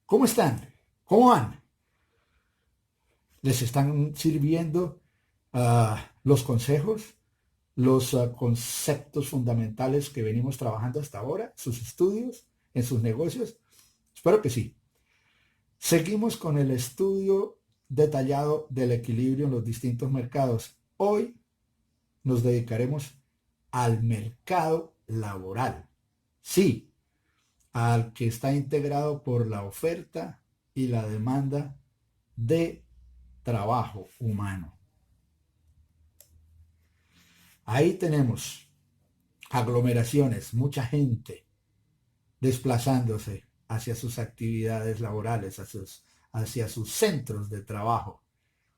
¿Cómo están? ¿Cómo van? ¿Les están sirviendo los consejos, los conceptos fundamentales que venimos trabajando hasta ahora, sus estudios, en sus negocios? Espero que sí. Seguimos con el estudio detallado del equilibrio en los distintos mercados. Hoy nos dedicaremos al mercado laboral. Sí, al que está integrado por la oferta y la demanda de trabajo humano. Ahí tenemos aglomeraciones, mucha gente desplazándose hacia sus actividades laborales, hacia sus centros de trabajo.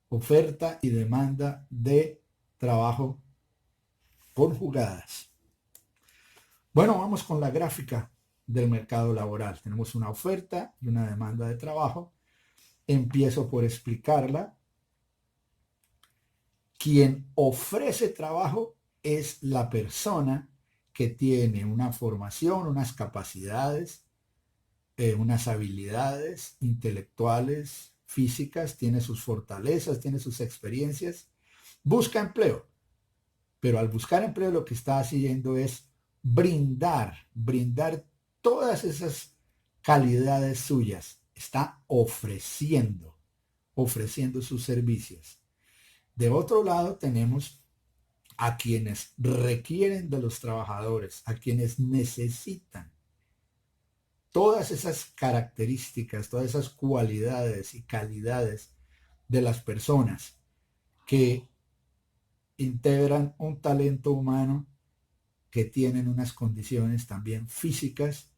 Oferta y demanda de trabajo conjugadas. Bueno, vamos con la gráfica del mercado laboral. Tenemos una oferta y una demanda de trabajo. Empiezo por explicarla. Quien ofrece trabajo es la persona que tiene una formación, unas capacidades, unas habilidades intelectuales, físicas, tiene sus fortalezas, tiene sus experiencias, busca empleo, pero al buscar empleo lo que está haciendo es brindar todas esas calidades suyas, está ofreciendo sus servicios. De otro lado tenemos a quienes requieren de los trabajadores, a quienes necesitan todas esas características, todas esas cualidades y calidades de las personas que integran un talento humano, que tienen unas condiciones también físicas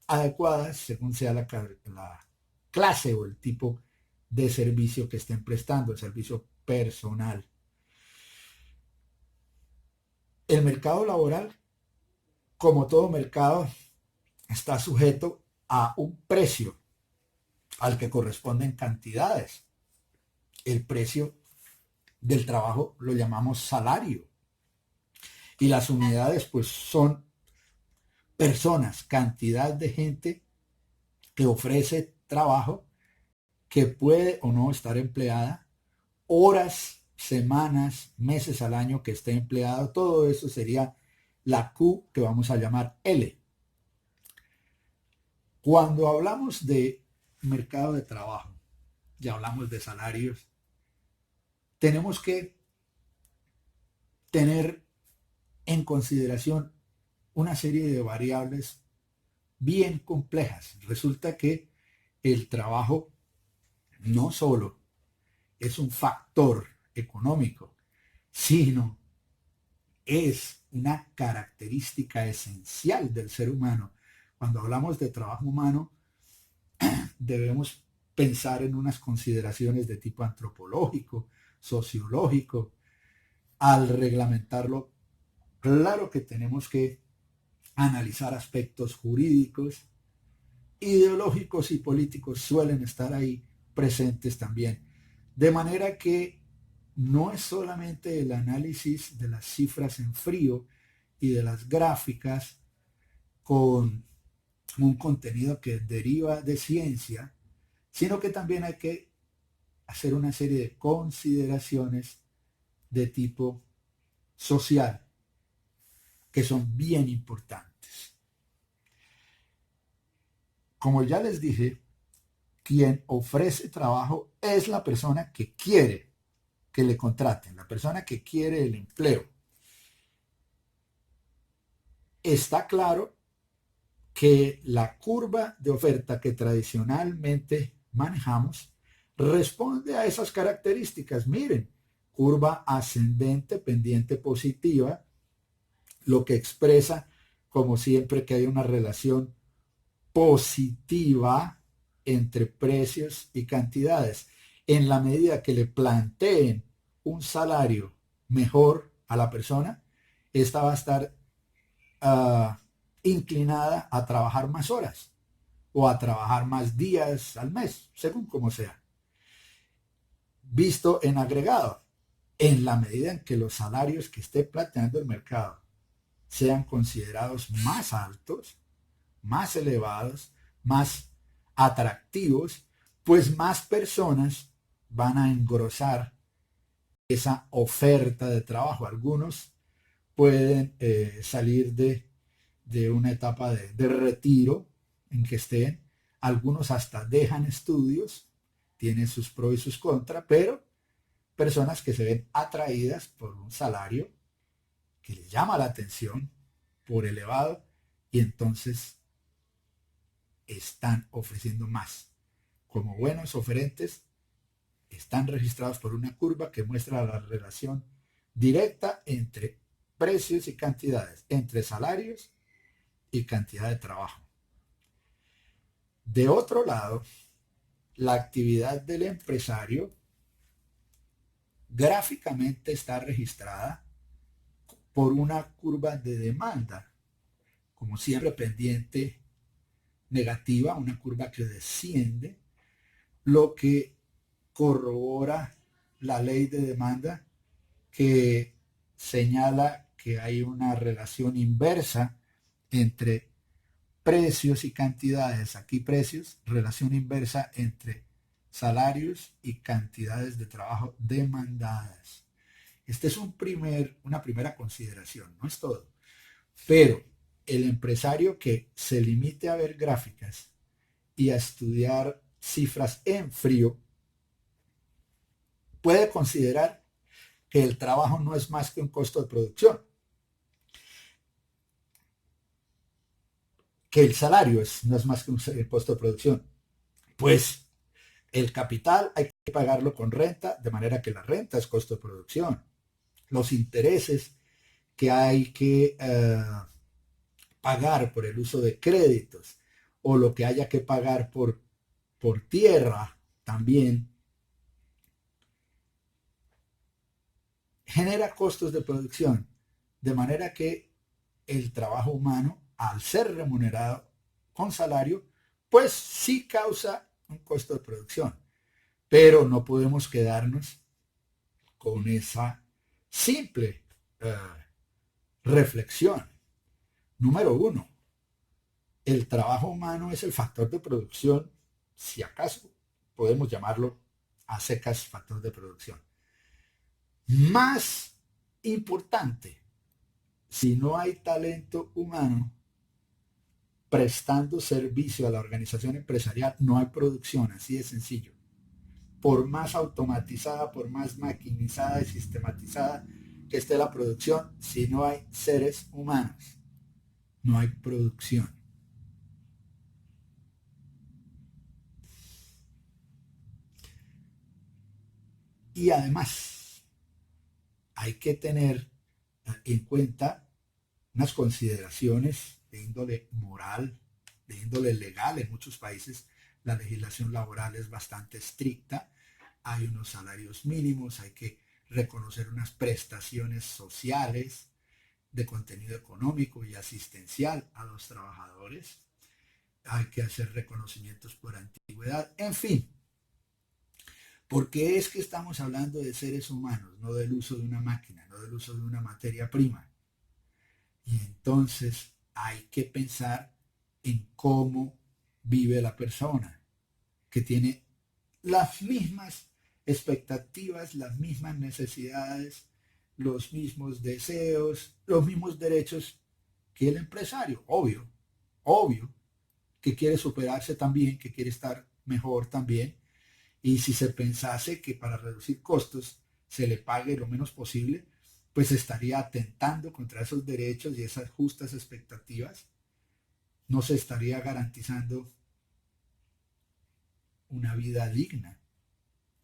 adecuadas según sea la clase o el tipo de servicio que estén prestando, el servicio personal. El mercado laboral, como todo mercado, está sujeto a un precio al que corresponden cantidades. El precio del trabajo lo llamamos salario. Y las unidades pues son personas, cantidad de gente que ofrece trabajo, que puede o no estar empleada, horas, semanas, meses al año que esté empleado. Todo eso sería la Q, que vamos a llamar L. Cuando hablamos de mercado de trabajo, ya hablamos de salarios, tenemos que tener en consideración una serie de variables bien complejas. Resulta que el trabajo no solo es un factor económico, sino es una característica esencial del ser humano. Cuando hablamos de trabajo humano, debemos pensar en unas consideraciones de tipo antropológico, sociológico. Al reglamentarlo, claro que tenemos que analizar aspectos jurídicos, ideológicos y políticos suelen estar ahí presentes también. De manera que no es solamente el análisis de las cifras en frío y de las gráficas con un contenido que deriva de ciencia, sino que también hay que hacer una serie de consideraciones de tipo social que son bien importantes. Como ya les dije, quien ofrece trabajo es la persona que quiere que le contraten, la persona que quiere el empleo. Está claro que la curva de oferta que tradicionalmente manejamos responde a esas características. Miren, curva ascendente, pendiente positiva, lo que expresa como siempre que hay una relación positiva entre precios y cantidades. En la medida que le planteen un salario mejor a la persona, esta va a estar inclinada a trabajar más horas o a trabajar más días al mes, según como sea. Visto en agregado, en la medida en que los salarios que esté planteando el mercado sean considerados más altos, más elevados, más atractivos, pues más personas van a engrosar esa oferta de trabajo. Algunos pueden salir de una etapa de retiro en que estén, algunos hasta dejan estudios, tienen sus pros y sus contras, pero personas que se ven atraídas por un salario que les llama la atención, por elevado, y entonces están ofreciendo más. Como buenos oferentes, están registrados por una curva que muestra la relación directa entre precios y cantidades, entre salarios y cantidad de trabajo. De otro lado, la actividad del empresario gráficamente está registrada por una curva de demanda, como siempre pendiente negativa, una curva que desciende, lo que corrobora la ley de demanda que señala que hay una relación inversa entre precios y cantidades, aquí precios, relación inversa entre salarios y cantidades de trabajo demandadas. Este es una primera consideración, no es todo. Pero el empresario que se limite a ver gráficas y a estudiar cifras en frío puede considerar que el trabajo no es más que un costo de producción, que el salario no es más que un costo de producción. Pues el capital hay que pagarlo con renta, de manera que la renta es costo de producción. Los intereses que hay que pagar por el uso de créditos o lo que haya que pagar por tierra también genera costos de producción, de manera que el trabajo humano, al ser remunerado con salario, pues sí causa un costo de producción, pero no podemos quedarnos con esa simple reflexión. Número uno, el trabajo humano es el factor de producción, si acaso podemos llamarlo a secas factor de producción. Más importante, si no hay talento humano prestando servicio a la organización empresarial, no hay producción, así de sencillo. Por más automatizada, por más maquinizada y sistematizada que esté la producción, si no hay seres humanos, no hay producción. Y además, hay que tener en cuenta unas consideraciones de índole moral, de índole legal. En muchos países la legislación laboral es bastante estricta, hay unos salarios mínimos, hay que reconocer unas prestaciones sociales de contenido económico y asistencial a los trabajadores, hay que hacer reconocimientos por antigüedad, en fin. Porque es que estamos hablando de seres humanos, no del uso de una máquina, no del uso de una materia prima. Y entonces hay que pensar en cómo vive la persona, que tiene las mismas expectativas, las mismas necesidades, los mismos deseos, los mismos derechos que el empresario. Obvio, que quiere superarse también, que quiere estar mejor también. Y si se pensase que para reducir costos se le pague lo menos posible, pues estaría atentando contra esos derechos y esas justas expectativas. No se estaría garantizando una vida digna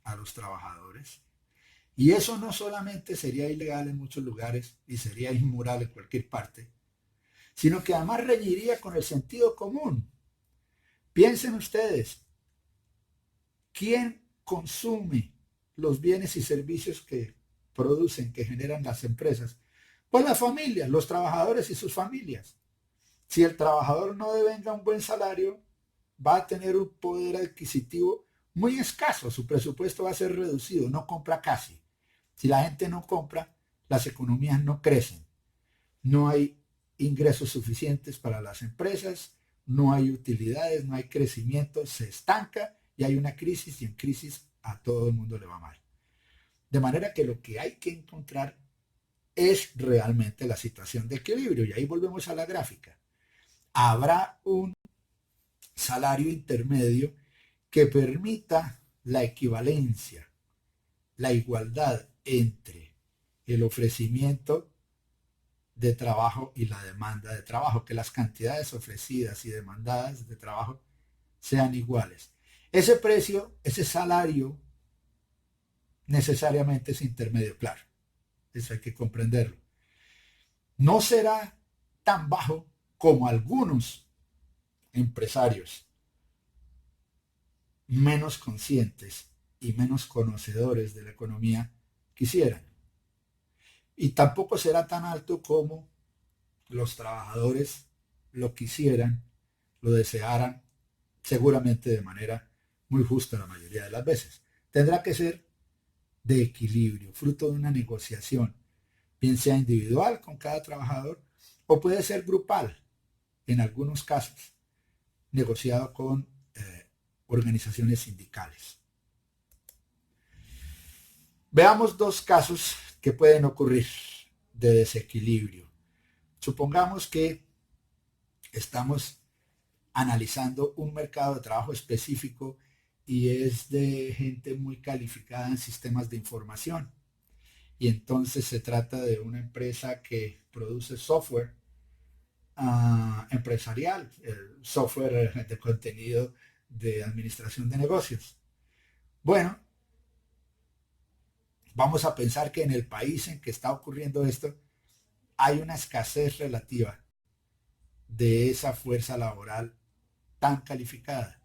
a los trabajadores. Y eso no solamente sería ilegal en muchos lugares y sería inmoral en cualquier parte, sino que además reñiría con el sentido común. Piensen ustedes, ¿quién consume los bienes y servicios que producen, que generan las empresas? Pues las familias, los trabajadores y sus familias. Si el trabajador no devenga un buen salario, va a tener un poder adquisitivo muy escaso, su presupuesto va a ser reducido, no compra casi. Si la gente no compra, las economías no crecen, no hay ingresos suficientes para las empresas, no hay utilidades, no hay crecimiento, se estanca y hay una crisis, y en crisis a todo el mundo le va mal. De manera que lo que hay que encontrar es realmente la situación de equilibrio, y ahí volvemos a la gráfica. Habrá un salario intermedio que permita la equivalencia, la igualdad entre el ofrecimiento de trabajo y la demanda de trabajo, que las cantidades ofrecidas y demandadas de trabajo sean iguales. Ese precio, ese salario, necesariamente es intermedio, claro, eso hay que comprenderlo. No será tan bajo como algunos empresarios menos conscientes y menos conocedores de la economía quisieran. Y tampoco será tan alto como los trabajadores lo quisieran, lo desearan, seguramente de manera muy justa la mayoría de las veces. Tendrá que ser de equilibrio, fruto de una negociación, bien sea individual con cada trabajador o puede ser grupal, en algunos casos, negociado con organizaciones sindicales. Veamos dos casos que pueden ocurrir de desequilibrio. Supongamos que estamos analizando un mercado de trabajo específico y es de gente muy calificada en sistemas de información. Y entonces se trata de una empresa que produce software empresarial, el software de contenido de administración de negocios. Bueno, vamos a pensar que en el país en que está ocurriendo esto hay una escasez relativa de esa fuerza laboral tan calificada.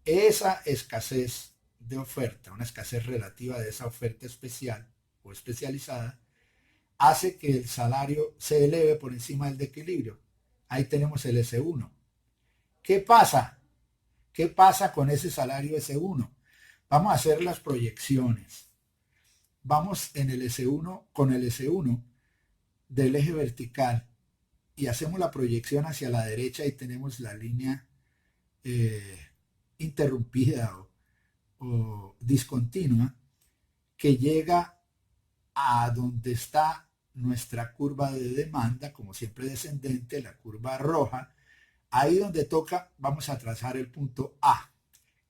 Esa escasez de oferta, una escasez relativa de esa oferta especial o especializada, hace que el salario se eleve por encima del equilibrio. Ahí tenemos el S1. ¿Qué pasa? ¿Qué pasa con ese salario S1? Vamos a hacer las proyecciones. Vamos en el S1 con el S1 del eje vertical y hacemos la proyección hacia la derecha y tenemos la línea eh, interrumpida o discontinua que llega a donde está nuestra curva de demanda, como siempre descendente, la curva roja. Ahí donde toca, vamos a trazar el punto A.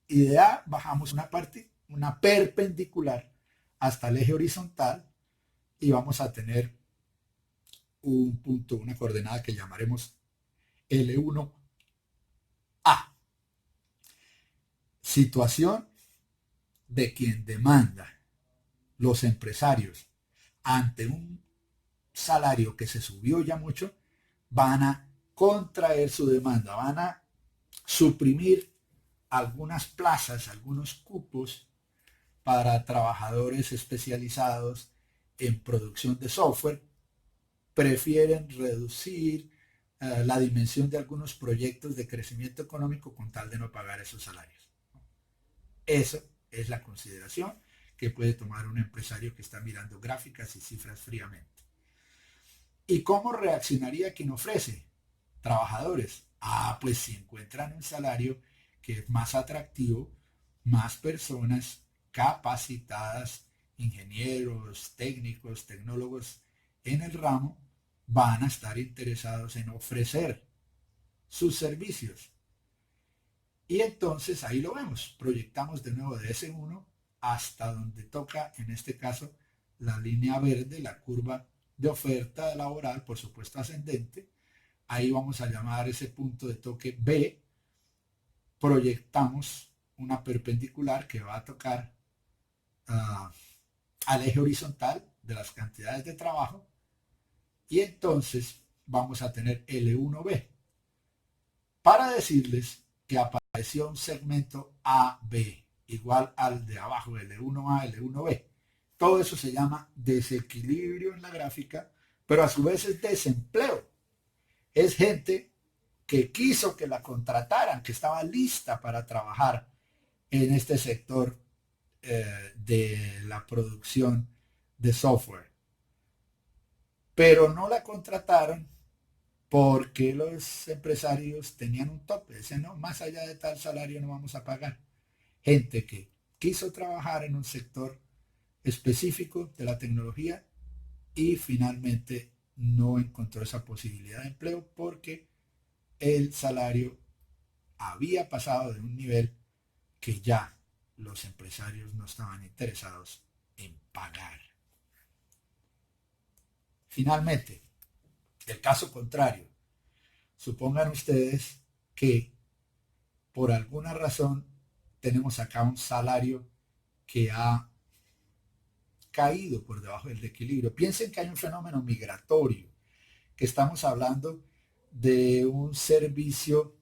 Y de A bajamos una parte, una perpendicular hasta el eje horizontal y vamos a tener un punto, una coordenada que llamaremos L1A. Situación de quien demanda, los empresarios, ante un salario que se subió ya mucho, van a contraer su demanda, van a suprimir algunas plazas, algunos cupos para trabajadores especializados en producción de software, prefieren reducir la dimensión de algunos proyectos de crecimiento económico con tal de no pagar esos salarios. Eso es la consideración que puede tomar un empresario que está mirando gráficas y cifras fríamente. ¿Y cómo reaccionaría quien ofrece? Trabajadores. Pues si encuentran un salario que es más atractivo, más personas capacitadas, ingenieros, técnicos, tecnólogos en el ramo, van a estar interesados en ofrecer sus servicios. Y entonces ahí lo vemos, proyectamos de nuevo de S1 hasta donde toca, en este caso, la línea verde, la curva de oferta laboral, por supuesto ascendente. Ahí vamos a llamar ese punto de toque B. Proyectamos una perpendicular que va a tocar al eje horizontal de las cantidades de trabajo y entonces vamos a tener L1B para decirles que apareció un segmento AB igual al de abajo, L1A, L1B. Todo eso se llama desequilibrio en la gráfica, pero a su vez es desempleo. Es gente que quiso que la contrataran, que estaba lista para trabajar en este sector de la producción de software. Pero no la contrataron porque los empresarios tenían un tope, decían, no, más allá de tal salario no vamos a pagar. Gente que quiso trabajar en un sector específico de la tecnología y finalmente no encontró esa posibilidad de empleo porque el salario había pasado de un nivel que ya los empresarios no estaban interesados en pagar. Finalmente, el caso contrario, supongan ustedes que por alguna razón tenemos acá un salario que ha caído por debajo del equilibrio. Piensen que hay un fenómeno migratorio, que estamos hablando de un servicio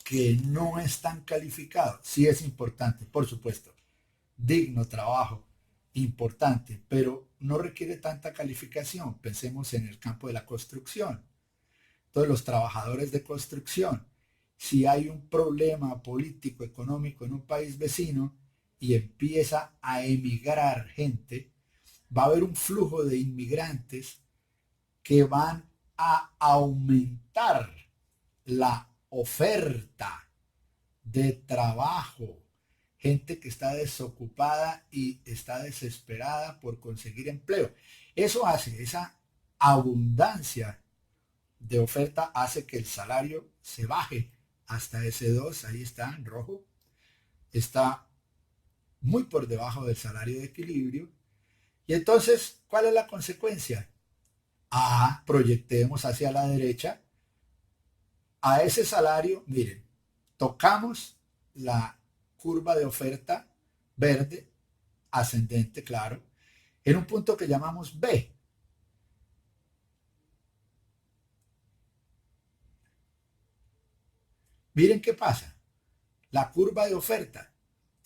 que no es tan calificado. Sí es importante, por supuesto, digno trabajo, importante, pero no requiere tanta calificación. Pensemos en el campo de la construcción. Entonces, los trabajadores de construcción, si hay un problema político, económico en un país vecino y empieza a emigrar gente, va a haber un flujo de inmigrantes que van a aumentar la oferta de trabajo. Gente que está desocupada y está desesperada por conseguir empleo. Eso hace, esa abundancia de oferta hace que el salario se baje hasta ese 2, ahí está en rojo, está muy por debajo del salario de equilibrio. Y entonces, ¿cuál es la consecuencia? Proyectemos hacia la derecha a ese salario, miren, tocamos la curva de oferta verde, ascendente, claro, en un punto que llamamos B. Miren qué pasa. La curva de oferta.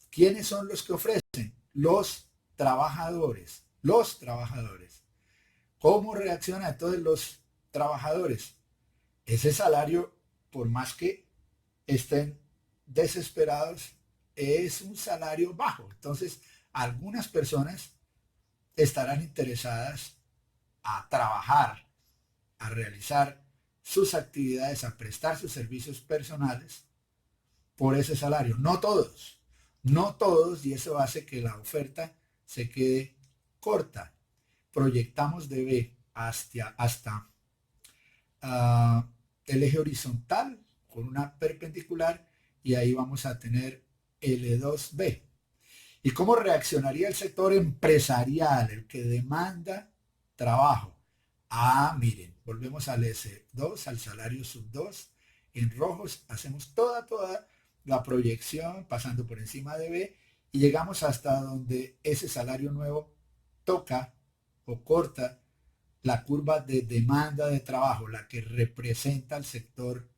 ¿Quiénes son los que ofrecen? Los trabajadores. Los trabajadores. ¿Cómo reaccionan entonces los trabajadores? Ese salario, por más que estén desesperados, es un salario bajo. Entonces, algunas personas estarán interesadas a trabajar, a realizar sus actividades, a prestar sus servicios personales por ese salario. No todos, no todos, y eso hace que la oferta se quede corta. Proyectamos de B hasta el eje horizontal con una perpendicular y ahí vamos a tener L2B. ¿Y cómo reaccionaría el sector empresarial, el que demanda trabajo? Miren, volvemos al S2, al salario sub 2. En rojos hacemos toda la proyección pasando por encima de B y llegamos hasta donde ese salario nuevo toca o corta la curva de demanda de trabajo, la que representa el sector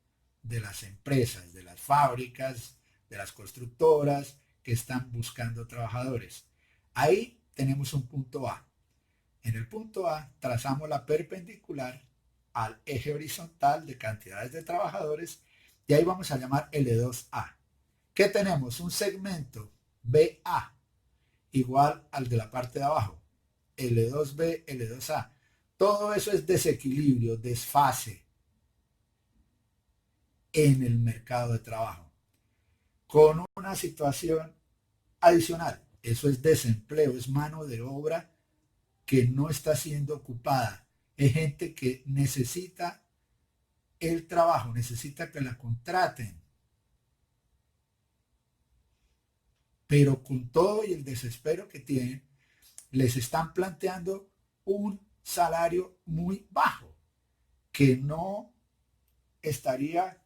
de las empresas, de las fábricas, de las constructoras que están buscando trabajadores. Ahí tenemos un punto A. En el punto A trazamos la perpendicular al eje horizontal de cantidades de trabajadores y ahí vamos a llamar L2A. ¿Qué tenemos? Un segmento BA igual al de la parte de abajo. L2B, L2A. Todo eso es desequilibrio, desfase en el mercado de trabajo. Con una situación adicional, eso es desempleo, es mano de obra que no está siendo ocupada. Es gente que necesita el trabajo, necesita que la contraten. Pero con todo y el desespero que tienen, les están planteando un salario muy bajo que no estaría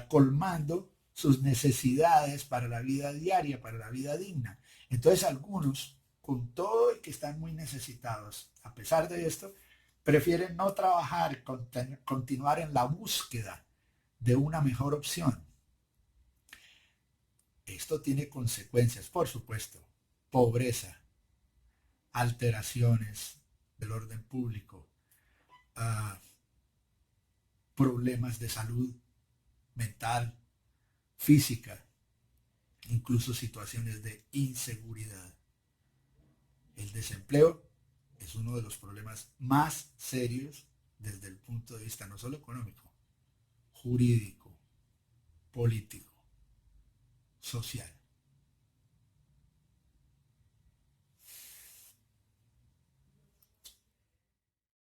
colmando sus necesidades para la vida diaria, para la vida digna. Entonces algunos, con todo y que están muy necesitados, a pesar de esto, prefieren no trabajar, continuar en la búsqueda de una mejor opción. Esto tiene consecuencias, por supuesto, pobreza, alteraciones del orden público, uh, problemas de salud mental, física, incluso situaciones de inseguridad. El desempleo es uno de los problemas más serios desde el punto de vista no solo económico, jurídico, político, social.